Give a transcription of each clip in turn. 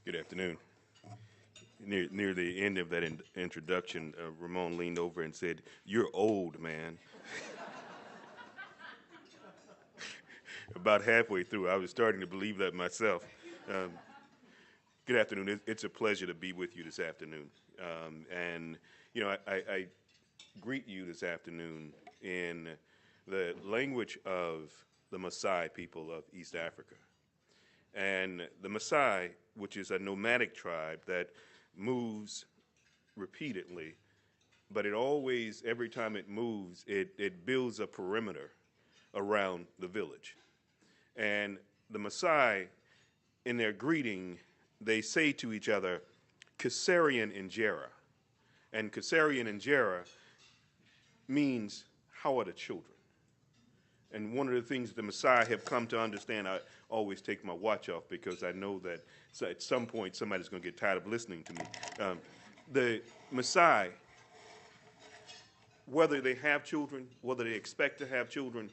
Good afternoon. Near the end of that introduction, Ramon leaned over and said, "You're old, man." About halfway through, I was starting to believe that myself. Um, Good afternoon. It's a pleasure to be with you this afternoon. And, I greet you this afternoon in the language of the Maasai people of East Africa. And the Maasai, which is a nomadic tribe that moves repeatedly, but it always, every time it moves, it builds a perimeter around the village. And the Maasai, in their greeting, they say to each other, Kasarian Injera. And Kasarian Injera means, how are the children? And one of the things the Maasai have come to understand, I always take my watch off because I know that at some point somebody's going to get tired of listening to me. The Maasai, whether they have children, whether they expect to have children,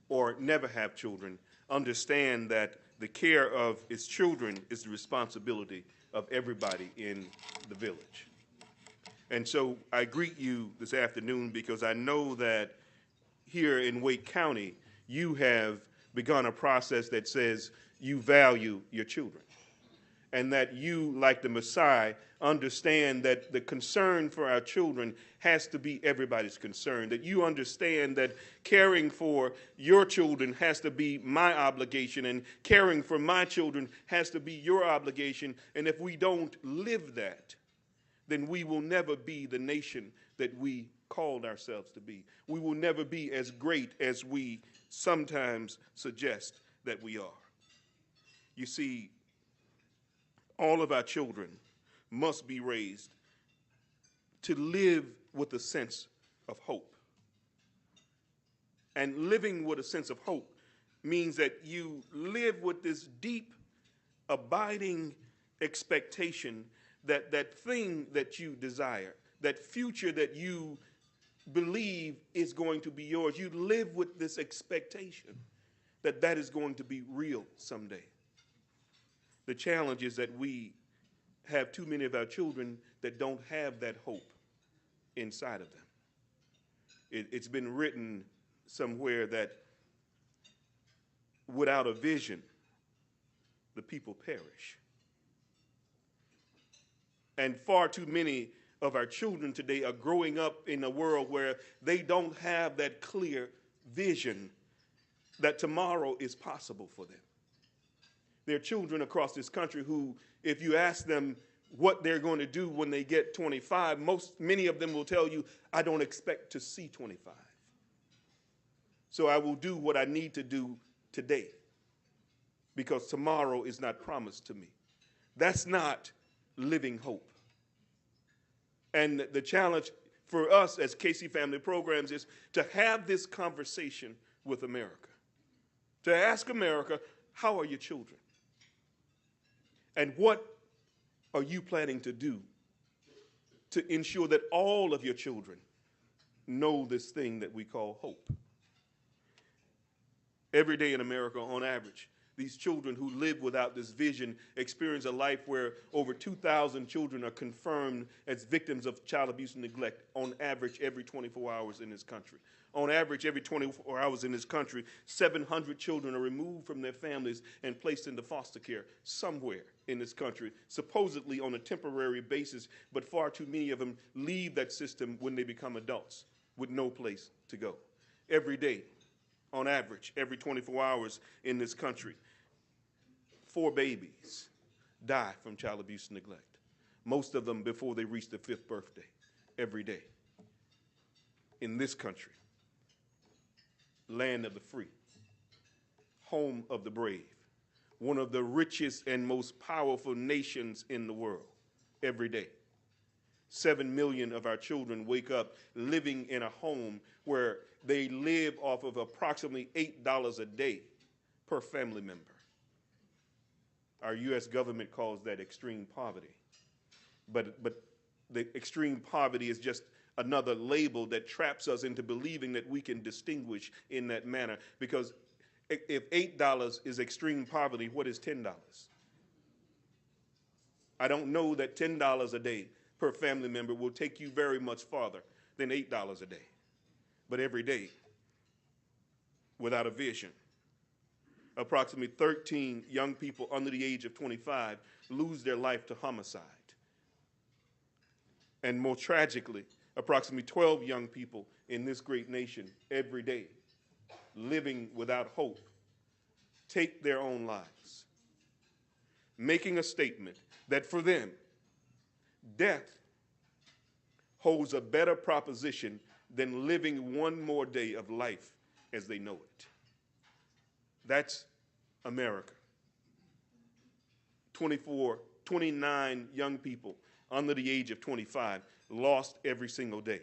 or never have children, understand that the care of its children is the responsibility of everybody in the village. And so I greet you this afternoon because I know that here in Wake County, you have begun a process that says you value your children. And that you, like the Maasai, understand that the concern for our children has to be everybody's concern. That you understand that caring for your children has to be my obligation, and caring for my children has to be your obligation. And if we don't live that, then we will never be the nation that we called ourselves to be. We will never be as great as we sometimes suggest that we are. You see, all of our children must be raised to live with a sense of hope. And living with a sense of hope means that you live with this deep, abiding expectation that that thing that you desire, that future that you believe is going to be yours, you live with this expectation that that is going to be real someday. The challenge is that we have too many of our children that don't have that hope inside of them. It's been written somewhere that without a vision, the people perish. And far too many of our children today are growing up in a world where they don't have that clear vision that tomorrow is possible for them. There are children across this country who, if you ask them what they're going to do when they get 25, many of them will tell you, I don't expect to see 25. So I will do what I need to do today because tomorrow is not promised to me. That's not living hope. And the challenge for us as KC Family Programs is to have this conversation with America. To ask America, how are your children? And what are you planning to do to ensure that all of your children know this thing that we call hope? Every day in America, on average, these children who live without this vision experience a life where over 2,000 children are confirmed as victims of child abuse and neglect on average every 24 hours in this country. On average, every 24 hours in this country, 700 children are removed from their families and placed into foster care somewhere in this country, supposedly on a temporary basis, but far too many of them leave that system when they become adults with no place to go. Every day, on average, every 24 hours in this country, 4 babies die from child abuse and neglect, most of them before they reach their 5th birthday, every day. In this country, land of the free, home of the brave, one of the richest and most powerful nations in the world, every day. 7 million of our children wake up living in a home where they live off of approximately $8 a day per family member. Our U.S. government calls that extreme poverty. But the extreme poverty is just another label that traps us into believing that we can distinguish in that manner. Because if $8 is extreme poverty, what is $10? I don't know that $10 a day per family member will take you very much farther than $8 a day. But every day, without a vision, approximately 13 young people under the age of 25 lose their life to homicide. And more tragically, approximately 12 young people in this great nation every day, living without hope, take their own lives, making a statement that for them, death holds a better proposition than living one more day of life as they know it. That's America. 29 young people under the age of 25 lost every single day.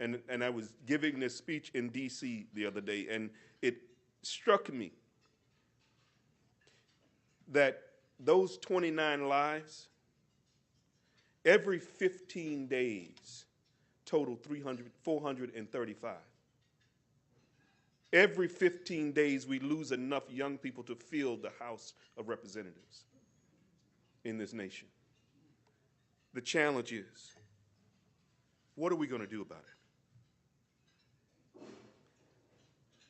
And I was giving this speech in D.C. the other day, and it struck me that those 29 lives, every 15 days, total 435. Every 15 days, we lose enough young people to fill the House of Representatives in this nation. The challenge is, what are we going to do about it?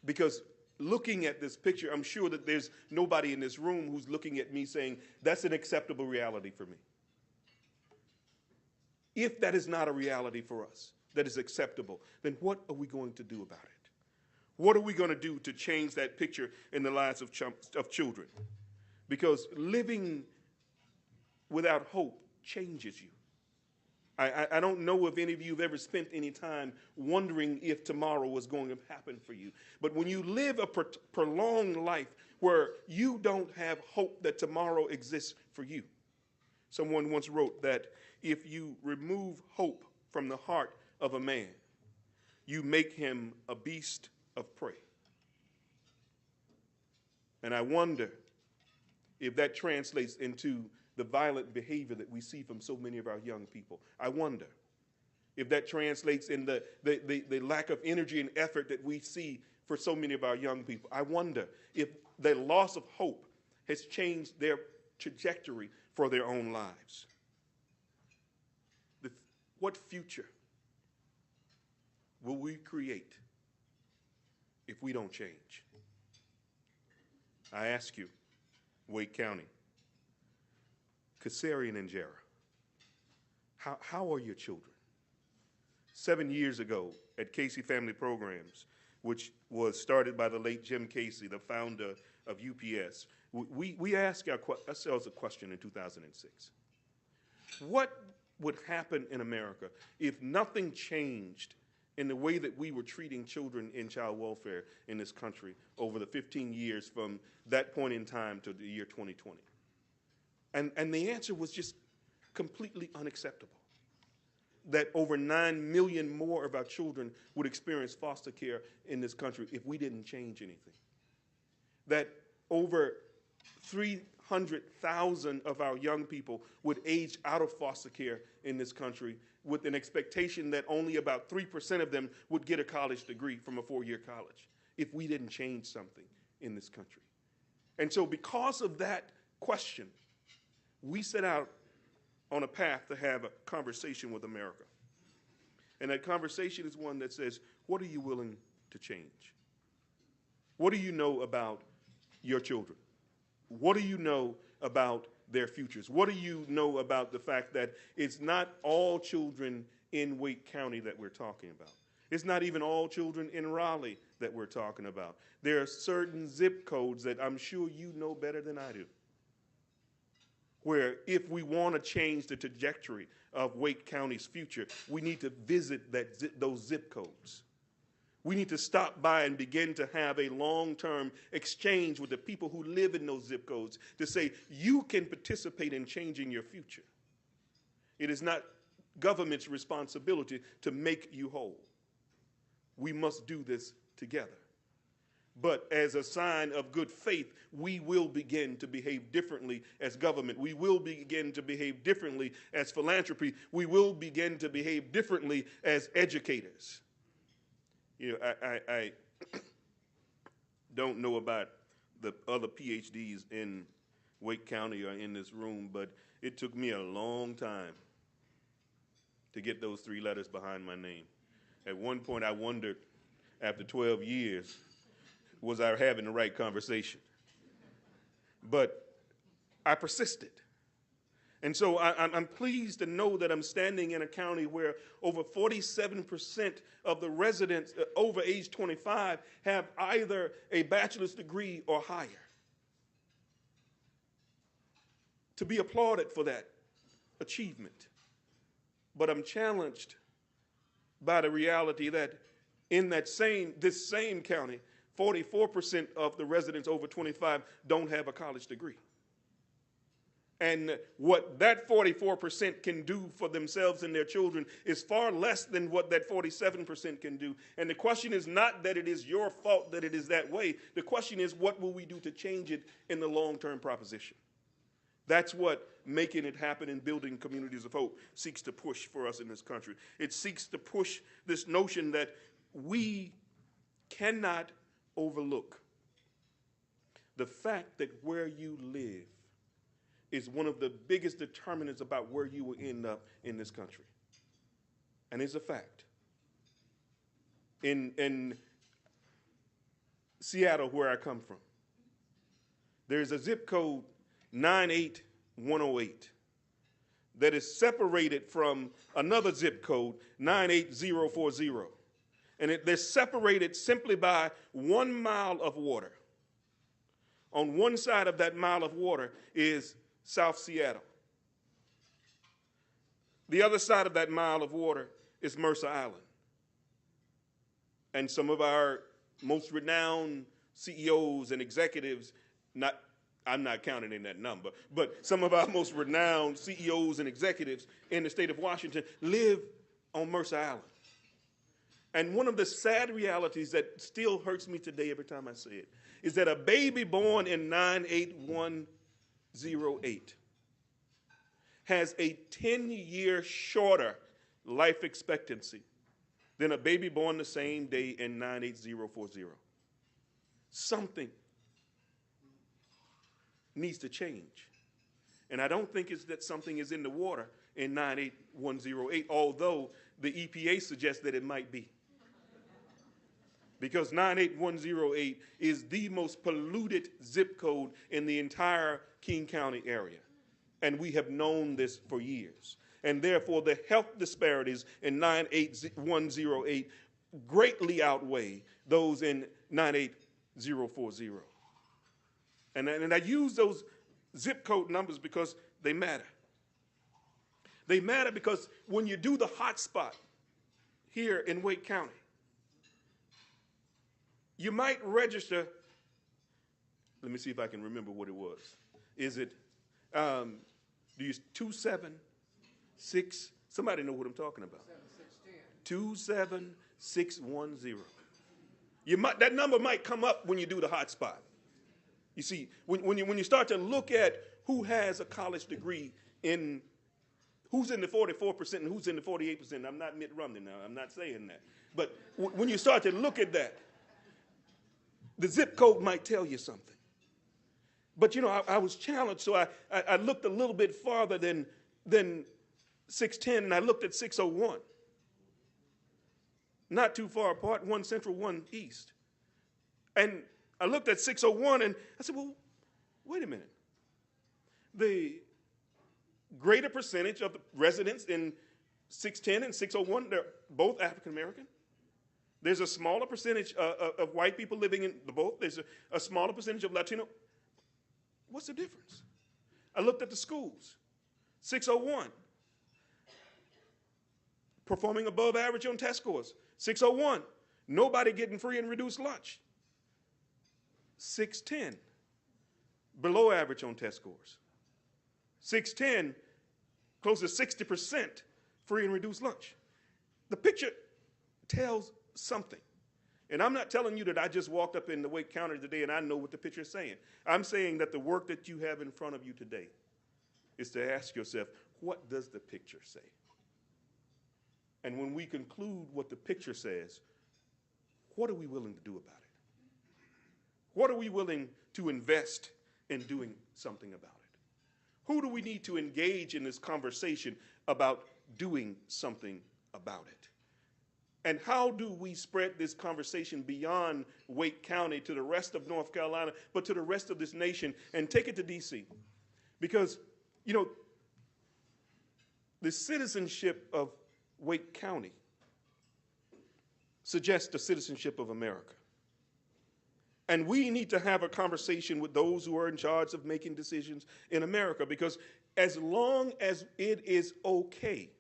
Because looking at this picture, I'm sure that there's nobody in this room who's looking at me saying, that's an acceptable reality for me. If that is not a reality for us, that is acceptable, then what are we going to do about it? What are we going to do to change that picture in the lives of children? Because living without hope changes you. I don't know if any of you have ever spent any time wondering if tomorrow was going to happen for you. But when you live a prolonged life where you don't have hope that tomorrow exists for you, someone once wrote that if you remove hope from the heart of a man, you make him a beast of prey. And I wonder if that translates into the violent behavior that we see from so many of our young people. I wonder if that translates in the lack of energy and effort that we see for so many of our young people. I wonder if the loss of hope has changed their trajectory for their own lives. What future will we create if we don't change? I ask you, Wake County, Kassarian and Jara, how are your children? 7 years ago at Casey Family Programs, which was started by the late Jim Casey, the founder of UPS, we asked ourselves a question in 2006. What would happen in America if nothing changed in the way that we were treating children in child welfare in this country over the 15 years from that point in time to the year 2020? And the answer was just completely unacceptable. That over 9 million more of our children would experience foster care in this country if we didn't change anything. That over 300,000 of our young people would age out of foster care in this country with an expectation that only about 3% of them would get a college degree from a 4-year college if we didn't change something in this country. And so because of that question, we set out on a path to have a conversation with America. And that conversation is one that says, what are you willing to change? What do you know about your children? What do you know about their futures? What do you know about the fact that it's not all children in Wake County that we're talking about? It's not even all children in Raleigh that we're talking about. There are certain zip codes that I'm sure you know better than I do, where if we want to change the trajectory of Wake County's future, we need to visit those zip codes. We need to stop by and begin to have a long-term exchange with the people who live in those zip codes to say, you can participate in changing your future. It is not government's responsibility to make you whole. We must do this together. But as a sign of good faith, we will begin to behave differently as government. We will begin to behave differently as philanthropy. We will begin to behave differently as educators. You know, I don't know about the other PhDs in Wake County are in this room, but it took me a long time to get those 3 letters behind my name. At one point, I wondered, after 12 years, was I having the right conversation? But I persisted. And so I'm pleased to know that I'm standing in a county where over 47% of the residents over age 25 have either a bachelor's degree or higher. To be applauded for that achievement. But I'm challenged by the reality that in this same county, 44% of the residents over 25 don't have a college degree. And what that 44% can do for themselves and their children is far less than what that 47% can do. And the question is not that it is your fault that it is that way. The question is, what will we do to change it in the long-term proposition? That's what making it happen and building communities of hope seeks to push for us in this country. It seeks to push this notion that we cannot overlook the fact that where you live is one of the biggest determinants about where you will end up in this country. And it's a fact. In Seattle, where I come from, there's a zip code 98108 that is separated from another zip code 98040. And they're separated simply by 1 mile of water. On one side of that mile of water is South Seattle. The other side of that mile of water is Mercer Island. And some of our most renowned CEOs and executives, I'm not counting in that number, but some of our most renowned CEOs and executives in the state of Washington live on Mercer Island. And one of the sad realities that still hurts me today every time I say it is that a baby born in 98108 has a 10-year shorter life expectancy than a baby born the same day in 98040. Something needs to change. And I don't think it's that something is in the water in 98108, although the EPA suggests that it might be. Because 98108 is the most polluted zip code in the entire King County area. And we have known this for years. And therefore, the health disparities in 98108 greatly outweigh those in 98040. And I use those zip code numbers because they matter. They matter because when you do the hotspot here in Wake County, you might register, let me see if I can remember what it was. Is it, do you 276, somebody know what I'm talking about? 27610. That number might come up when you do the hotspot. You see, when you start to look at who has a college degree who's in the 44% and who's in the 48%, I'm not Mitt Romney now, I'm not saying that. But when you start to look at that, the zip code might tell you something. But, you know, I was challenged, so I looked a little bit farther than 610, and I looked at 601. Not too far apart, one central, one east. And I looked at 601, and I said, well, wait a minute. The greater percentage of the residents in 610 and 601, they're both African American. There's a smaller percentage of white people living in both. There's a smaller percentage of Latino. What's the difference? I looked at the schools. 601, performing above average on test scores. 601, nobody getting free and reduced lunch. 610, below average on test scores. 610, close to 60% free and reduced lunch. The picture tells something. And I'm not telling you that I just walked up in the Wake County today and I know what the picture is saying. I'm saying that the work that you have in front of you today is to ask yourself, what does the picture say? And when we conclude what the picture says, what are we willing to do about it? What are we willing to invest in doing something about it? Who do we need to engage in this conversation about doing something about it? And how do we spread this conversation beyond Wake County to the rest of North Carolina, but to the rest of this nation, and take it to D.C.? Because, you know, the citizenship of Wake County suggests the citizenship of America. And we need to have a conversation with those who are in charge of making decisions in America, because as long as it is okay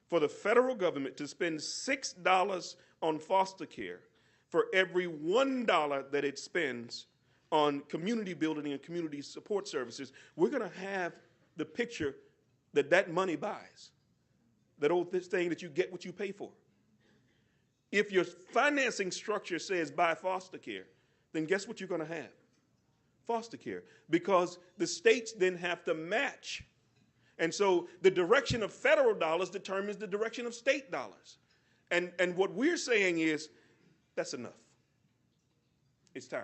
for the federal government to spend $6 on foster care for every $1 that it spends on community building and community support services, we're going to have the picture that that money buys. That old thing that you get what you pay for. If your financing structure says buy foster care, then guess what you're going to have? Foster care. Because the states then have to match. And so the direction of federal dollars determines the direction of state dollars. And what we're saying is, that's enough. It's time.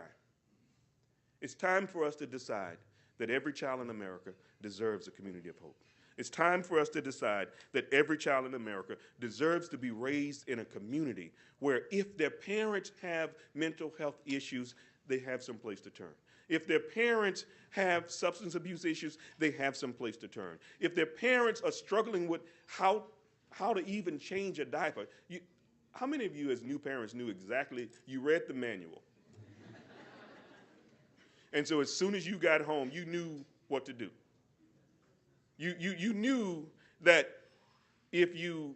It's time for us to decide that every child in America deserves a community of hope. It's time for us to decide that every child in America deserves to be raised in a community where if their parents have mental health issues, they have some place to turn. If their parents have substance abuse issues, they have some place to turn. If their parents are struggling with how to even change a diaper, how many of you as new parents knew exactly, you read the manual? And so as soon as you got home, you knew what to do. You knew that if you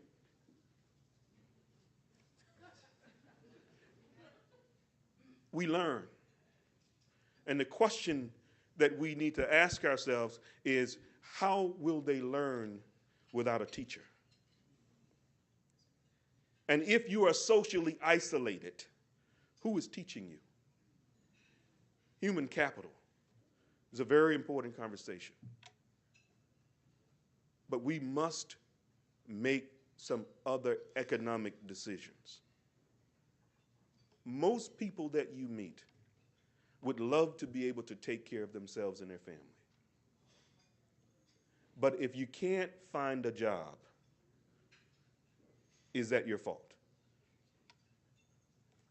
we learn. And the question that we need to ask ourselves is, how will they learn without a teacher? And if you are socially isolated, who is teaching you? Human capital is a very important conversation. But we must make some other economic decisions. Most people that you meet would love to be able to take care of themselves and their family. But if you can't find a job, is that your fault?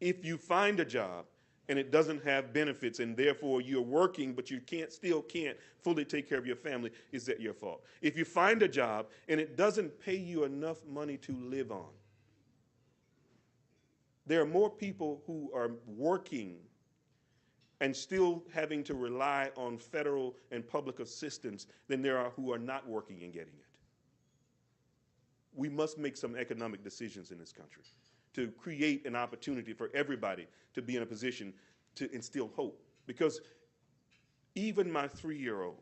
If you find a job and it doesn't have benefits and therefore you're working but you still can't fully take care of your family, is that your fault? If you find a job and it doesn't pay you enough money to live on, there are more people who are working and still having to rely on federal and public assistance than there are who are not working and getting it. We must make some economic decisions in this country to create an opportunity for everybody to be in a position to instill hope. Because even my 3-year-old,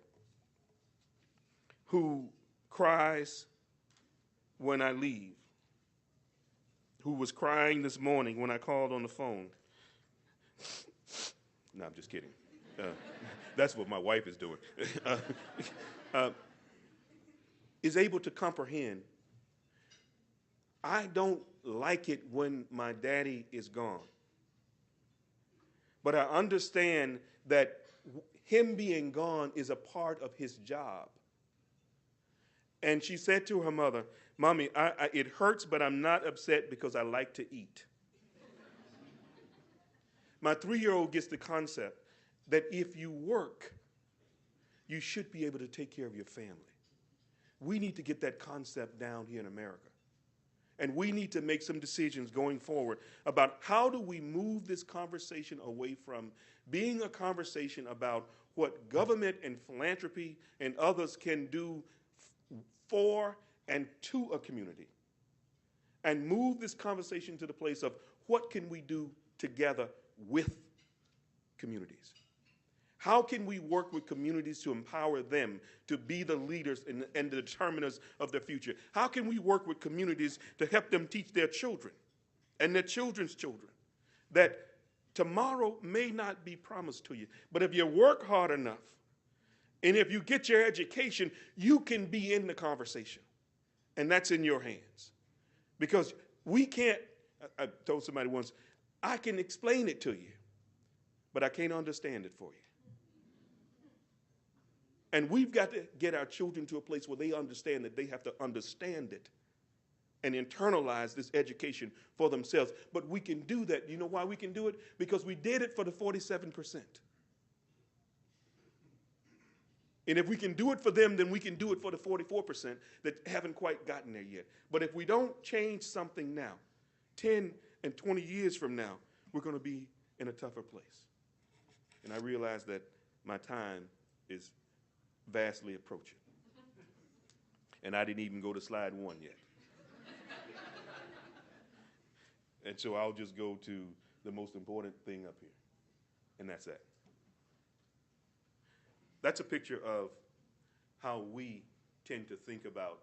who cries when I leave, who was crying this morning when I called on the phone. No, I'm just kidding. That's what my wife is doing. Is able to comprehend, I don't like it when my daddy is gone. But I understand that him being gone is a part of his job. And she said to her mother, Mommy, it hurts, but I'm not upset because I like to eat. My 3-year-old gets the concept that if you work, you should be able to take care of your family. We need to get that concept down here in America. And we need to make some decisions going forward about how do we move this conversation away from being a conversation about what government and philanthropy and others can do for and to a community, and move this conversation to the place of what can we do together with communities. How can we work with communities to empower them to be the leaders and the determiners of their future? How can we work with communities to help them teach their children and their children's children that tomorrow may not be promised to you, but if you work hard enough and if you get your education, you can be in the conversation. And that's in your hands. Because we can't, I told somebody once, I can explain it to you, but I can't understand it for you. And we've got to get our children to a place where they understand that they have to understand it and internalize this education for themselves. But we can do that. You know why we can do it? Because we did it for the 47%. And if we can do it for them, then we can do it for the 44% that haven't quite gotten there yet. But if we don't change something now, 10 and 20 years from now, we're going to be in a tougher place. And I realize that my time is vastly approaching. And I didn't even go to slide 1 yet. And so I'll just go to the most important thing up here, and that's that. That's a picture of how we tend to think about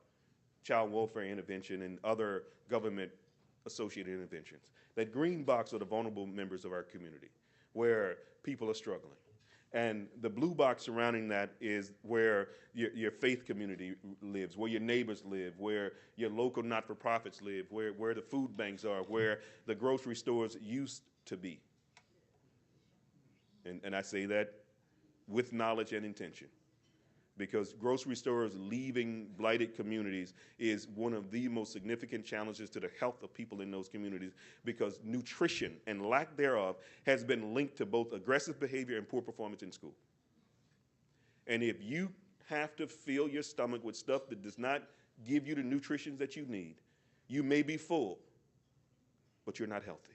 child welfare intervention and other government-associated interventions. That green box are the vulnerable members of our community, where people are struggling. And the blue box surrounding that is where your faith community lives, where your neighbors live, where your local not-for-profits live, where the food banks are, where the grocery stores used to be. And I say that with knowledge and intention, because grocery stores leaving blighted communities is one of the most significant challenges to the health of people in those communities, because nutrition and lack thereof has been linked to both aggressive behavior and poor performance in school. And if you have to fill your stomach with stuff that does not give you the nutrition that you need, you may be full, but you're not healthy.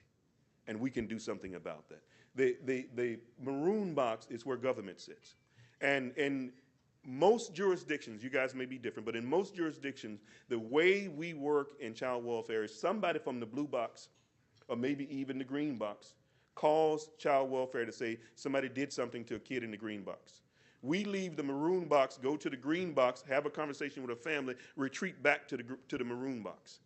And we can do something about that. The maroon box is where government sits. And in most jurisdictions, you guys may be different, but in most jurisdictions, the way we work in child welfare is somebody from the blue box, or maybe even the green box, calls child welfare to say somebody did something to a kid in the green box. We leave the maroon box, go to the green box, have a conversation with a family, retreat back to the maroon box.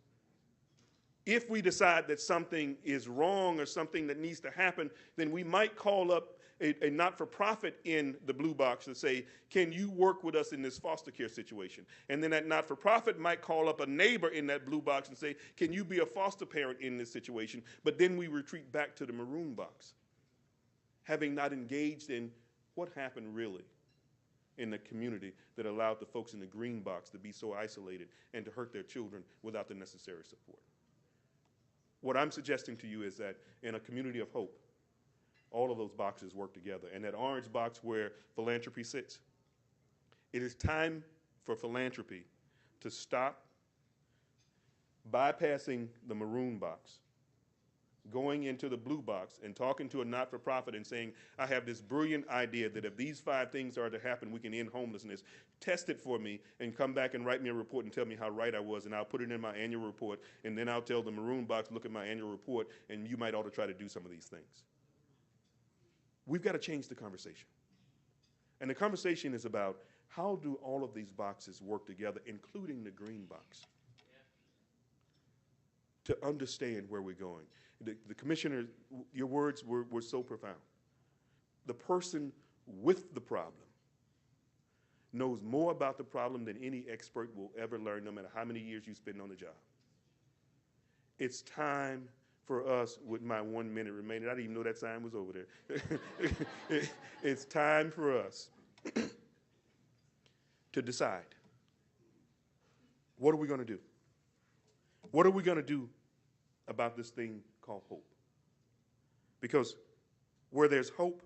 If we decide that something is wrong or something that needs to happen, then we might call up a not-for-profit in the blue box to say, can you work with us in this foster care situation? And then that not-for-profit might call up a neighbor in that blue box and say, can you be a foster parent in this situation? But then we retreat back to the maroon box, having not engaged in what happened really in the community that allowed the folks in the green box to be so isolated and to hurt their children without the necessary support. What I'm suggesting to you is that in a community of hope, all of those boxes work together. And that orange box where philanthropy sits, it is time for philanthropy to stop bypassing the maroon box, going into the blue box and talking to a not-for-profit and saying, I have this brilliant idea that if these 5 things are to happen, we can end homelessness. Test it for me and come back and write me a report and tell me how right I was, and I'll put it in my annual report, and then I'll tell the maroon box, look at my annual report, and you might ought to try to do some of these things. We've got to change the conversation. And the conversation is about how do all of these boxes work together, including the green box, to understand where we're going. The commissioner, your words were so profound. The person with the problem knows more about the problem than any expert will ever learn, no matter how many years you spend on the job. It's time for us, with my 1 minute remaining, I didn't even know that sign was over there. It's time for us to decide, what are we going to do? What are we going to do about this thing called hope? Because where there's hope,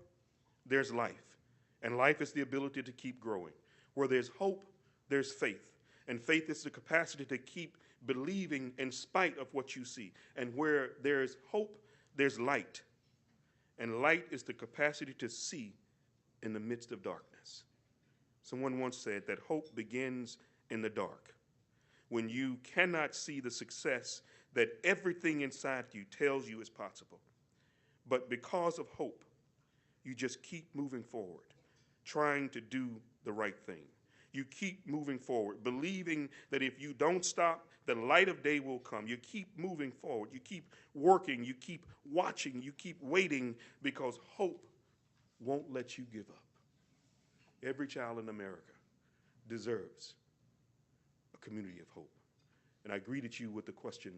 there's life. And life is the ability to keep growing. Where there's hope, there's faith. And faith is the capacity to keep believing in spite of what you see. And where there's hope, there's light. And light is the capacity to see in the midst of darkness. Someone once said that hope begins in the dark, when you cannot see the success that everything inside you tells you is possible. But because of hope, you just keep moving forward, trying to do the right thing. You keep moving forward, believing that if you don't stop, the light of day will come. You keep moving forward. You keep working. You keep watching. You keep waiting, because hope won't let you give up. Every child in America deserves a community of hope. And I greeted you with the question,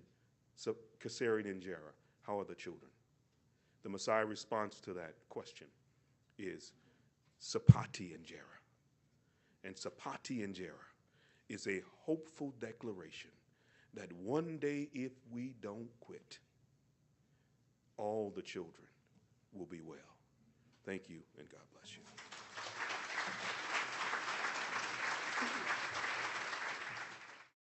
Kaseri and Jara, how are the children? The Messiah response to that question is Sapati and Jara. and Sapati Injera is a hopeful declaration that one day, if we don't quit, all the children will be well. Thank you, and God bless you.